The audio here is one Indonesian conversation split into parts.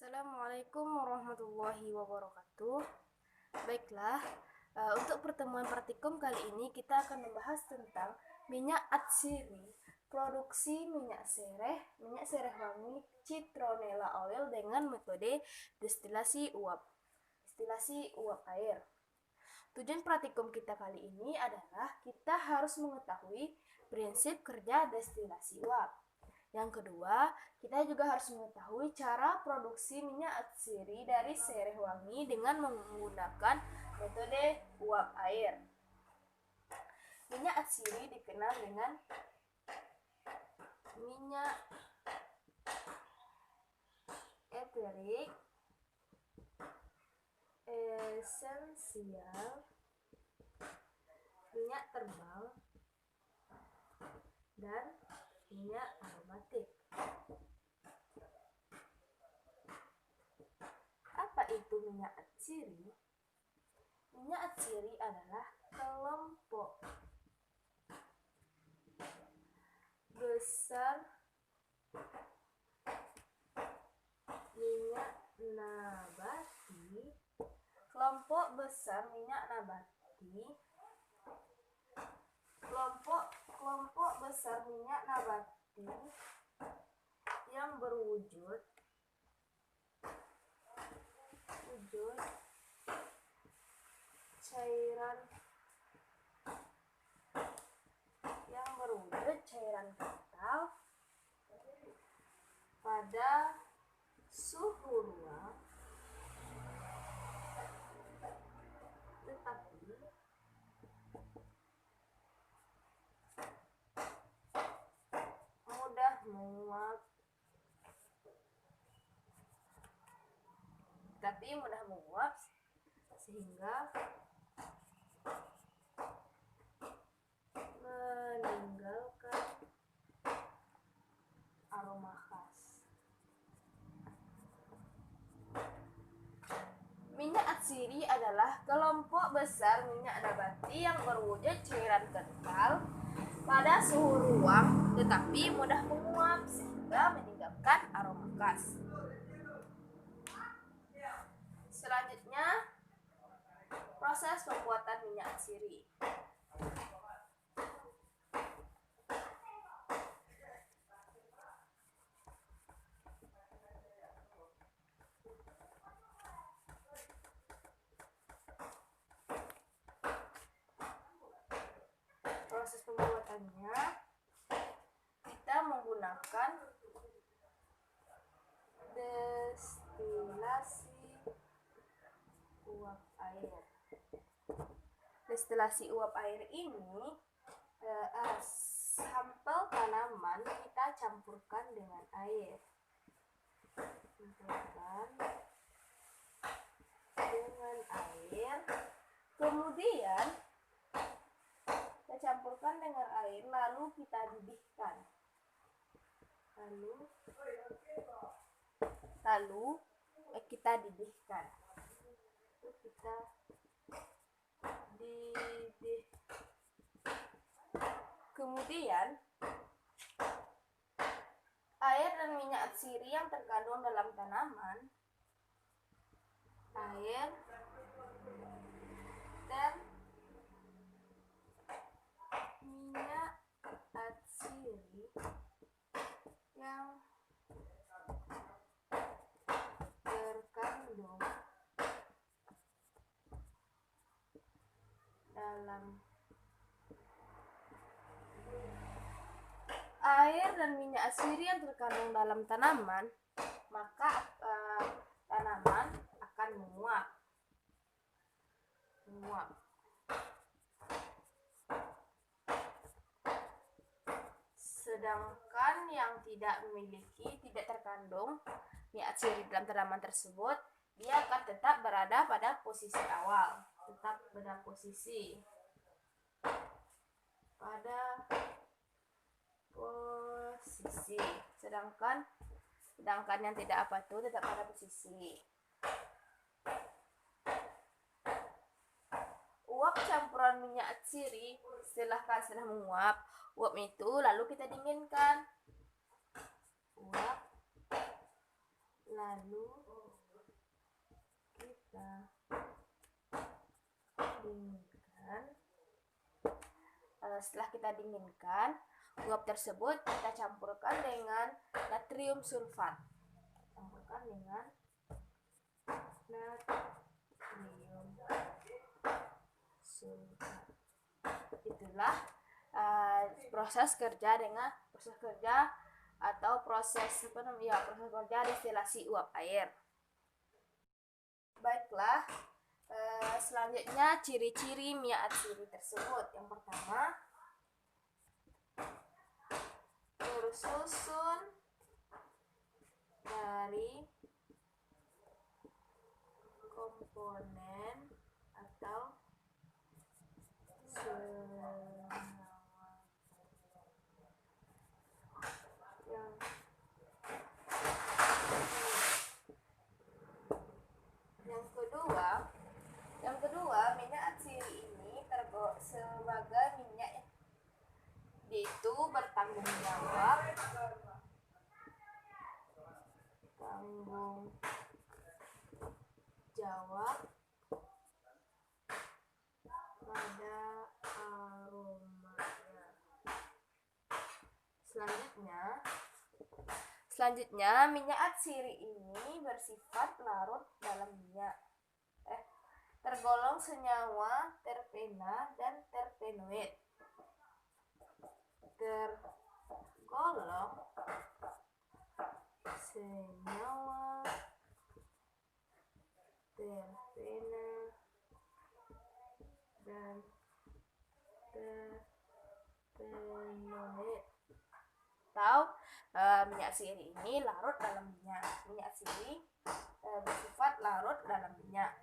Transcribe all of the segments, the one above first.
Assalamualaikum warahmatullahi wabarakatuh. Baiklah, untuk pertemuan praktikum kali ini kita akan membahas tentang minyak atsiri, produksi minyak sereh wangi citronella oil dengan metode destilasi uap air. Tujuan praktikum kita kali ini adalah kita harus mengetahui prinsip kerja destilasi uap. Yang kedua, kita juga harus mengetahui cara produksi minyak atsiri dari sereh wangi dengan menggunakan metode uap air. Minyak atsiri dikenal dengan minyak eterik, esensial, minyak terbang, dan minyak aromatik. Apa itu minyak atsiri? Minyak atsiri adalah kelompok besar minyak nabati, kelompok besar minyak nabati yang berwujud cairan kental pada suhu ruang, tetapi mudah menguap sehingga meninggalkan aroma khas. Minyak atsiri adalah kelompok besar minyak nabati yang berwujud cairan kental pada suhu ruang tetapi mudah menguap sehingga meninggalkan aroma khas. Selanjutnya, proses pembuatan minyak atsiri. Proses pembuatannya, kita menggunakan destilasi uap air. Destilasi uap air ini sampel tanaman kita campurkan dengan air. Kemudian kita campurkan dengan air, lalu kita didihkan. Kita didih. Kemudian air dan minyak atsiri yang terkandung dalam tanaman, maka tanaman akan menguap. Sedangkan yang tidak terkandung minyak atsiri dalam tanaman tersebut, dia akan tetap berada pada posisi awal, sedangkan yang tidak tetap pada posisi. Uap campuran minyak atsiri setelah menguap, uap itu lalu kita dinginkan. lalu kita dinginkan. Setelah kita dinginkan, uap tersebut kita campurkan dengan natrium sulfat. Campurkan dengan natrium sulfat. Itulah proses kerja atau proses kerja destilasi uap air. Baiklah, selanjutnya ciri-ciri minyak atsiri tersebut. Yang pertama, tersusun dari komponen atau senyawa yang kedua, minyak atsiri ini sebagai minyak itu bertanggung jawab pada aromanya. Selanjutnya, minyak atsiri ini bersifat larut dalam minyak. Tergolong senyawa terpena dan terpenoid. Tergolong senyawa terpena dan terpenoid. Minyak atsiri ini larut dalam minyak. Minyak atsiri bersifat larut dalam minyak.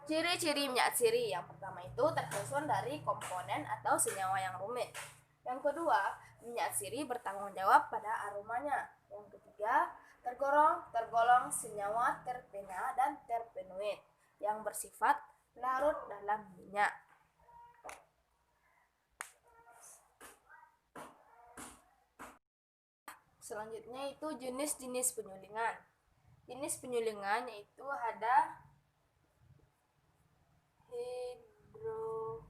Ciri-ciri minyak atsiri yang pertama itu tersusun dari komponen atau senyawa yang rumit. Yang kedua, minyak atsiri bertanggung jawab pada aromanya. Yang ketiga, tergolong senyawa terpena dan terpenoid yang bersifat larut dalam minyak. Selanjutnya itu jenis-jenis penyulingan. Jenis penyulingan yaitu ada hidrodestilasi.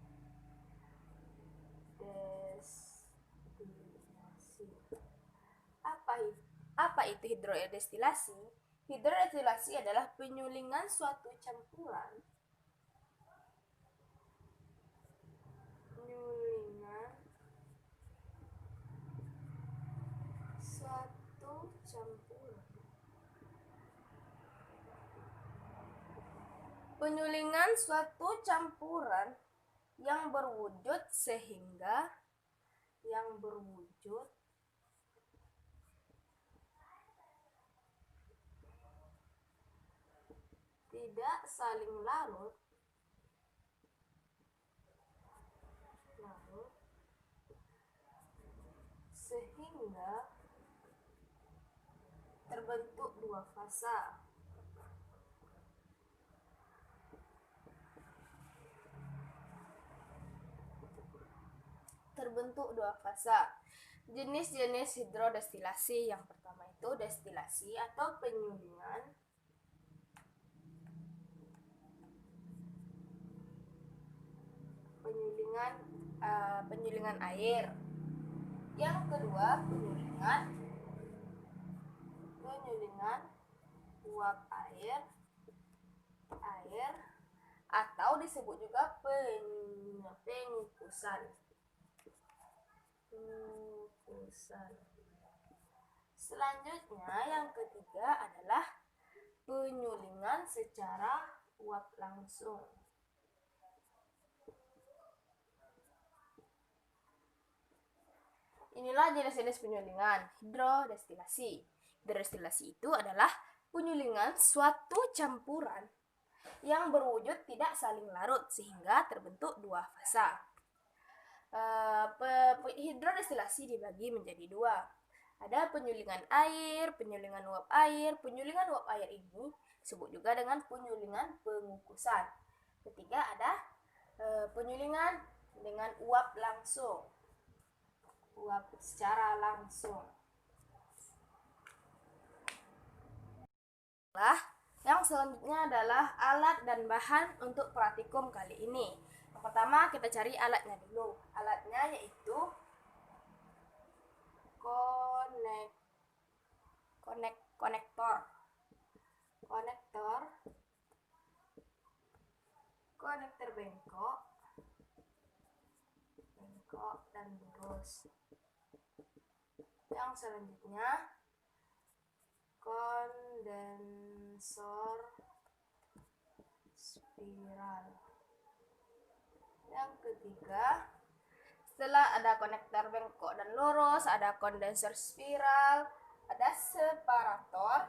Apa itu hidrodestilasi? Hidrodestilasi adalah penyulingan suatu campuran yang berwujud tidak saling larut sehingga terbentuk dua fasa. Jenis-jenis hidrodestilasi yang pertama itu destilasi atau penyulingan air. Yang kedua, penyulingan uap air atau disebut juga pengukusan. Selanjutnya yang ketiga adalah penyulingan secara uap langsung. Inilah jenis-jenis penyulingan hidrodestilasi. Hidrodestilasi itu adalah penyulingan suatu campuran yang berwujud tidak saling larut sehingga terbentuk dua fasa. Hidrodestilasi dibagi menjadi dua. Ada penyulingan air, penyulingan uap air. Penyulingan uap air ini disebut juga dengan penyulingan pengukusan. Ketiga ada penyulingan dengan uap langsung. Uap secara langsung. Yang selanjutnya adalah alat dan bahan untuk praktikum kali ini. Yang pertama kita cari alatnya dulu. Alatnya yaitu konektor bengkok dan lurus. Yang selanjutnya kondensor spiral. Yang ketiga, setelah ada konektor bengkok dan lurus, ada kondensor spiral, ada separator,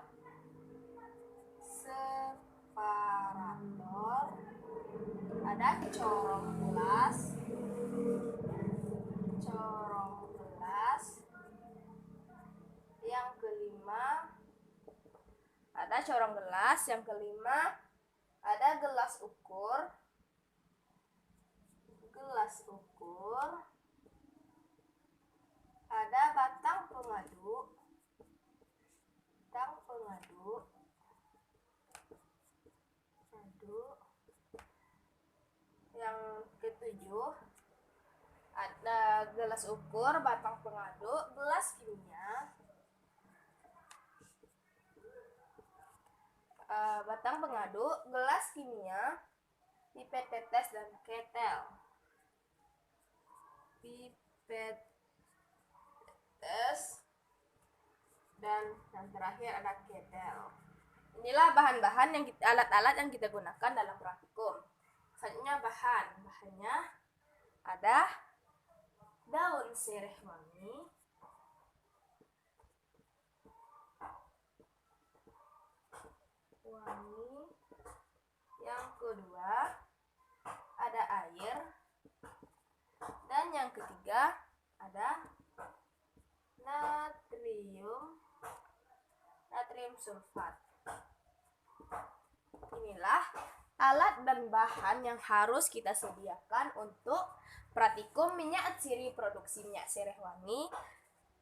ada corong gelas, yang kelima ada corong gelas, yang kelima ada gelas ukur, ada batang pengadu, yang ketujuh ada gelas ukur, batang pengadu, gelas kimia, batang pengadu, gelas kimia, pipet tetes dan ketel. Dan yang terakhir ada ketel. Inilah bahan-bahan yang alat-alat yang kita gunakan dalam praktikum. Selanjutnya bahannya ada daun sirih wangi, yang kedua ada air, dan yang ketiga ada natrium sulfat. Inilah alat dan bahan yang harus kita sediakan untuk praktikum minyak atsiri produksi minyak sirih wangi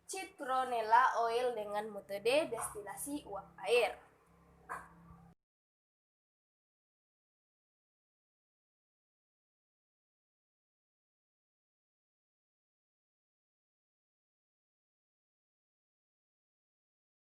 Citronella oil dengan metode destilasi uap air.